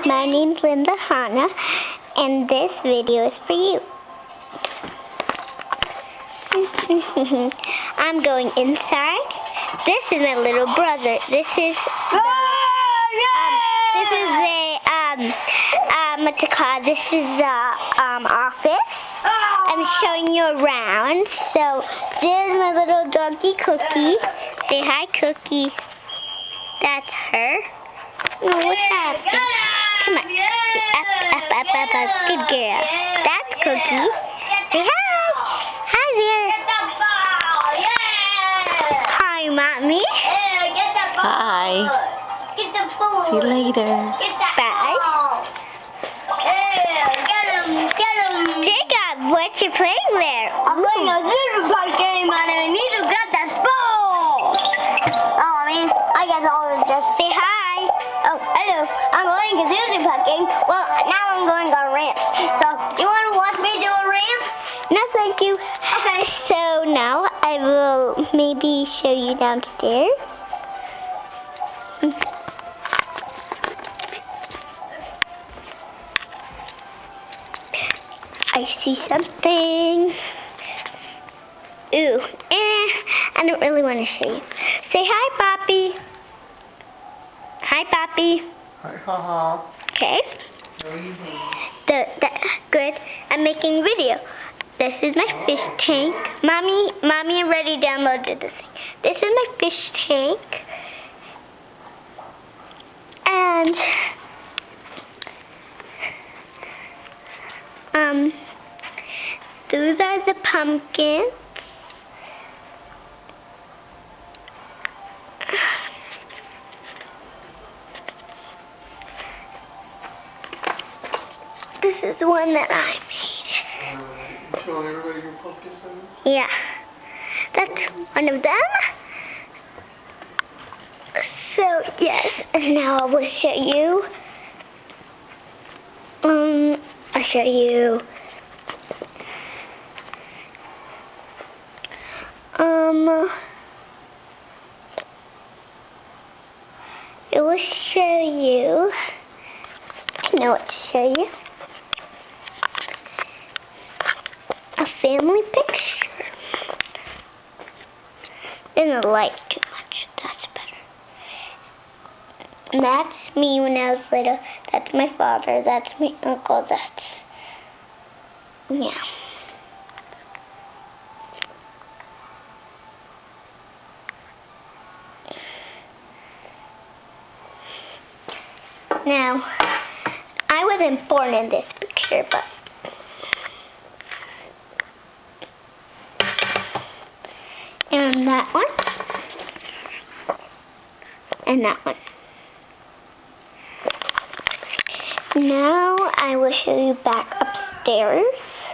My name's Linda Hanna, and this video is for you. I'm going inside. This is my little brother. This is what's it called? This is the office. I'm showing you around. So there's my little doggy Cookie. Say hi, Cookie. That's her. Oh, what happened? Come on. Up. Good girl. That's Cookie. Say hi. Hi there. Hi, Mommy. Hi. See you later. Bye. Jacob, what you playing there? I'm playing a Super Bike game and I need to get that ball. I guess I'll just say hi. Oh, hello. I'm playing a Super Bike game. Well, now I'm going on ramps. So, you want to watch me do a ramp? No, thank you. Okay. So now I will maybe show you downstairs. I see something. Ooh, I don't really want to show you. Say hi, Poppy. Hi, Poppy. Hi, haha. Okay. Good. I'm making a video. This is my fish tank. Mommy already downloaded this thing. This is my fish tank. And those are the pumpkins. This is one that I made. You showing everybody your pumpkins? Yeah, that's one of them. So yes, and now I will show you. I'll show you. It will show you. I know what to show you. A family picture. Didn't like too much. That's better. And that's me when I was little. That's my father. That's my uncle. That's yeah. Now, I wasn't born in this picture, but and that one, and that one. Now I will show you back upstairs.